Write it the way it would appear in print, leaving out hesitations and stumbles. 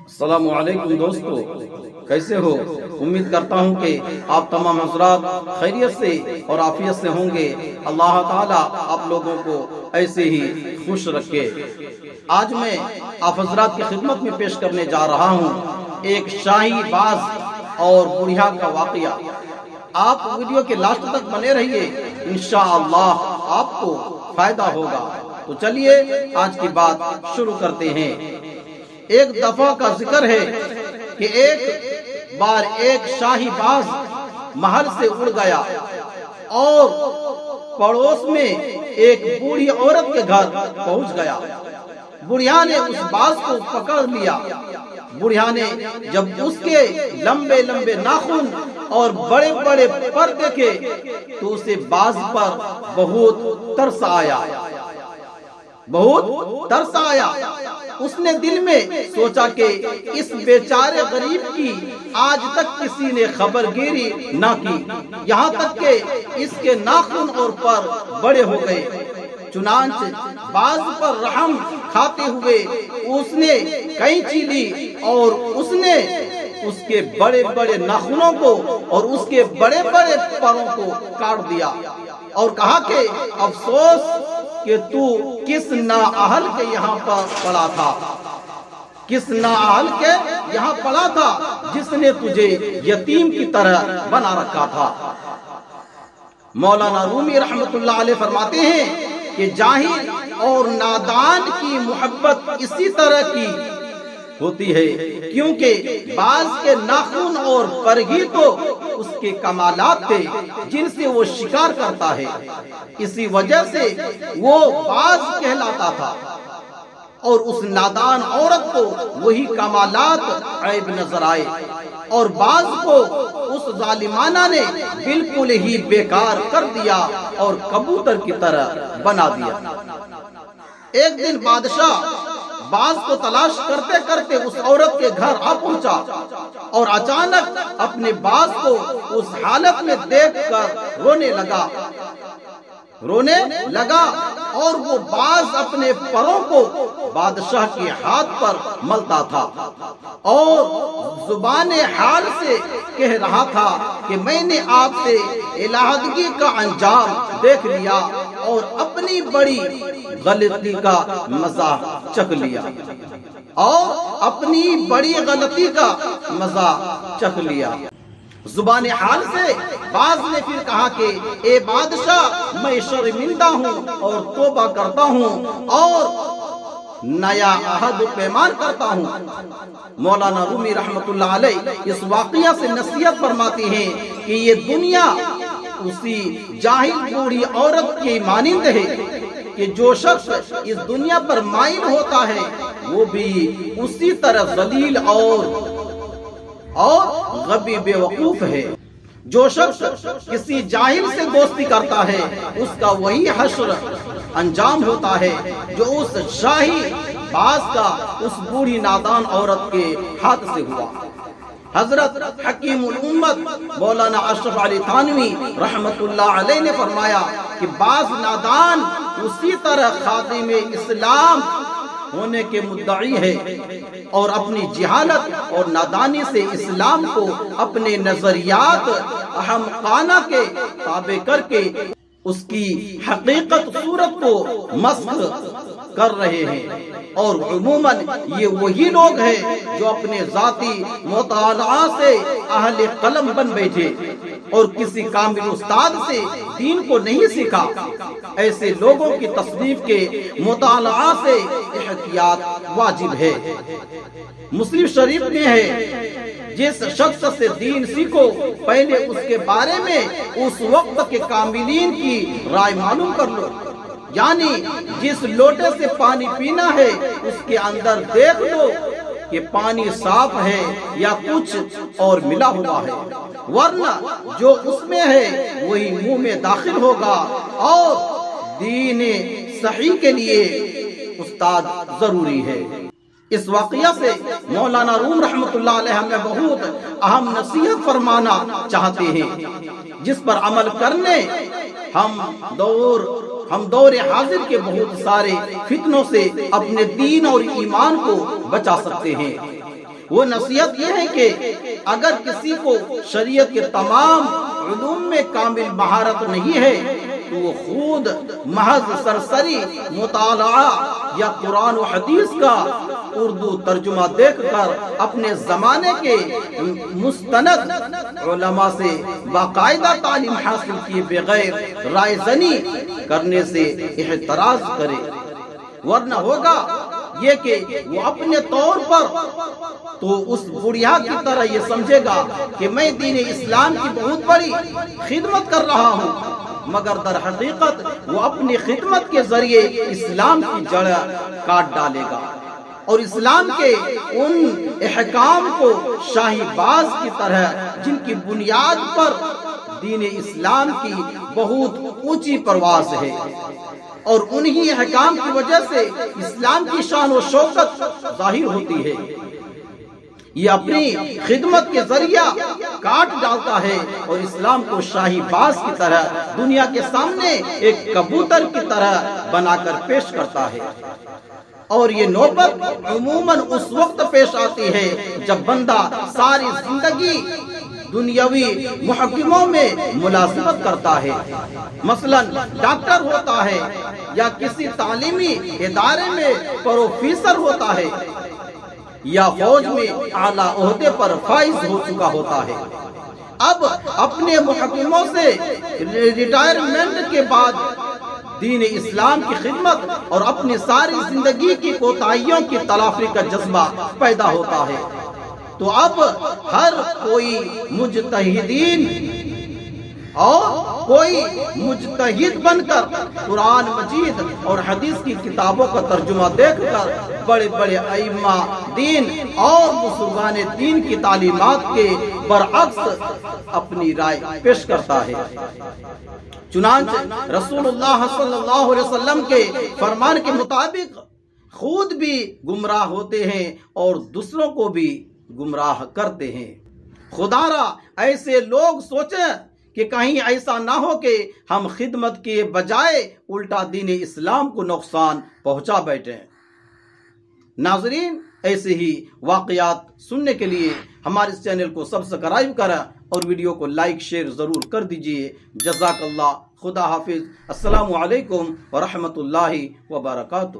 السلام علیکم دوستو، کیسے ہو؟ امید کرتا ہوں کہ آپ تمام حضرات خیریت سے اور عافیت سے ہوں گے۔ اللہ تعالیٰ آپ لوگوں کو ایسے ہی خوش رکھے۔ آج میں آپ حضرات کی خدمت میں پیش کرنے جا رہا ہوں ایک شاہی باز اور بڑھیا کا واقعہ۔ آپ ویڈیو کے لاسٹ تک بنے رہیے، انشاءاللہ آپ کو فائدہ ہوگا۔ تو چلیے آج کی بات شروع کرتے ہیں۔ ایک دفعہ کا ذکر ہے کہ ایک بار ایک شاہی باز محل سے اڑ گیا اور پڑوس میں ایک بوڑھی عورت کے گھر پہنچ گیا۔ بڑھیا نے اس باز کو پکڑ لیا۔ بڑھیا نے جب اس کے لمبے لمبے ناخن اور بڑے بڑے پر دیکھے تو اسے باز پر بہت ترس آیا۔ اس نے دل میں سوچا کہ اس بیچارے غریب کی آج تک کسی نے خبر گیری نہ کی، یہاں تک کہ اس کے ناخن اور پر بڑے ہو گئے۔ چنانچہ باز پر رحم کھاتے ہوئے اس نے کینچی لی اور اس نے اس کے بڑے بڑے ناخنوں کو اور اس کے بڑے بڑے پروں کو کاٹ دیا اور کہا کہ افسوس کہ تو کس نااہل کے یہاں پر پڑا تھا، کس نااہل کے یہاں پڑا تھا جس نے تجھے یتیم کی طرح بنا رکھا تھا۔ مولانا رومی رحمت اللہ علیہ فرماتے ہیں کہ جاہل اور نادان کی محبت اسی طرح کی ہوتی ہے، کیونکہ باز کے ناخن اور پر ہی تو اس کے کمالات تھے جن سے وہ شکار کرتا ہے، اسی وجہ سے وہ باز کہلاتا تھا، اور اس نادان عورت کو وہی کمالات عیب نظر آئے اور باز کو اس ظالمانہ نے بالکل ہی بیکار کر دیا اور کبوتر کی طرح بنا دیا۔ ایک دن بادشاہ باز کو تلاش کرتے کرتے اس عورت کے گھر آ پہنچا اور اچانک اپنے باز کو اس حالت میں دیکھ کر رونے لگا اور وہ باز اپنے پروں کو بادشاہ کے ہاتھ پر ملتا تھا اور زبان حال سے کہہ رہا تھا کہ میں نے آپ سے علیحدگی کا انجام دیکھ لیا اور اپنی بڑی غلطی کا مزہ چکھ لیا۔ زبان حال سے باز نے پھر کہا کہ اے بادشاہ، میں شرمندہ ہوں اور توبہ کرتا ہوں اور نیا عہد پیمان کرتا ہوں۔ مولانا رومی رحمت اللہ علیہ اس واقعہ سے نصیحت فرماتے ہیں کہ یہ دنیا اسی جاہل بوڑھی عورت کی مانند ہے کہ جو شخص اس دنیا پر مائل ہوتا ہے وہ بھی اسی طرح ذلیل اور غبی بے وقوف ہے۔ جو شخص کسی جاہل سے دوستی کرتا ہے اس کا وہی حشر انجام ہوتا ہے جو اس شاہی باز کا اس بوڑھی نادان عورت کے ہاتھ سے ہوا۔ حضرت حکیم الامت مولانا اشرف علی تھانوی رحمت اللہ علیہ نے فرمایا کہ باز نادان اسی طرح خادم اسلام ہونے کے مدعی ہے اور اپنی جہالت اور نادانی سے اسلام کو اپنے نظریات احمقانہ کے تابع کر کے اس کی حقیقت صورت کو مسخ کر رہے ہیں، اور عموماً یہ وہی لوگ ہیں جو اپنے ذاتی مطالعہ سے اہل قلم بن بیٹھے اور کسی کامل استاد سے دین کو نہیں سیکھا۔ ایسے لوگوں کی تصنیف کے مطالعہ سے احتیاط واجب ہے۔ مسلم شریف میں ہے، جس شخص سے دین سیکھو پہلے اس کے بارے میں اس وقت کے کاملین کی رائے معلوم کر لو، یعنی جس لوٹے سے پانی پینا ہے اس کے اندر دیکھ لو کہ پانی صاف ہے یا کچھ اور ملا ہوا ہے، ورنہ جو اس میں ہے وہی منہ میں داخل ہوگا، اور دین صحیح کے لیے استاد ضروری ہے۔ اس واقعہ سے مولانا روم رحمت اللہ علیہ ہمیں بہت اہم نصیحت فرمانا چاہتے ہیں، جس پر عمل کرنے ہم دور حاضر کے بہت سارے فتنوں سے اپنے دین اور ایمان کو بچا سکتے ہیں۔ وہ نصیحت یہ ہے کہ اگر کسی کو شریعت کے تمام علوم میں کامل مہارت نہیں ہے تو وہ خود محض سرسری مطالعہ یا قرآن و حدیث کا اردو ترجمہ دیکھ کر اپنے زمانے کے مستند علماء سے باقاعدہ تعلیم حاصل کیے بغیر رائے زنی کرنے سے احتراز کرے، ورنہ ہوگا یہ کہ وہ اپنے طور پر تو اس بڑھیا کی طرح یہ سمجھے گا کہ میں دین اسلام کی بہت بڑی خدمت کر رہا ہوں، مگر در حقیقت وہ اپنی خدمت کے ذریعے اسلام کی جڑ کاٹ ڈالے گا اور اسلام کے ان احکام کو شاہی باز کی طرح جن کی بنیاد پر دین اسلام کی بہت اونچی پرواز ہے اور انہی احکام کی وجہ سے اسلام کی شان و شوکت ظاہر ہوتی ہے، یہ اپنی خدمت کے ذریعہ کاٹ ڈالتا ہے اور اسلام کو شاہی باز کی طرح دنیا کے سامنے ایک کبوتر کی طرح بنا کر پیش کرتا ہے۔ اور یہ نوبت عموماً اس وقت پیش آتی ہے جب بندہ ساری زندگی دنیاوی محکموں میں ملازمت کرتا ہے، مثلا ڈاکٹر ہوتا ہے یا کسی تعلیمی ادارے میں پروفیسر ہوتا ہے یا فوج میں اعلیٰ عہدے پر فائز ہو چکا ہوتا ہے۔ اب اپنے محکموں سے ریٹائرمنٹ کے بعد دین اسلام کی خدمت اور اپنی ساری زندگی کی کوتاہیوں کی تلافی کا جذبہ پیدا ہوتا ہے، تو اب ہر کوئی مجتہدین اور کوئی مجتہد بن کر قرآن مجید اور حدیث کی کتابوں کا ترجمہ دیکھ کر بڑے بڑے ائمہ دین اور بزرگان دین کی تعلیمات کے برعکس اپنی رائے پیش کرتا ہے۔ چنانچہ رسول اللہ صلی اللہ علیہ وسلم کے فرمان کے مطابق خود بھی گمراہ ہوتے ہیں اور دوسروں کو بھی گمراہ کرتے ہیں۔ خدا را ایسے لوگ سوچیں کہ کہیں ایسا نہ ہو کہ ہم خدمت کے بجائے الٹا دین اسلام کو نقصان پہنچا بیٹھیں۔ ناظرین، ایسے ہی واقعات سننے کے لیے ہمارے اس چینل کو سبسکرائب کریں اور ویڈیو کو لائک شیئر ضرور کر دیجئے۔ جزاک اللہ، خدا حافظ، السلام علیکم ورحمۃ اللہ وبرکاتہ۔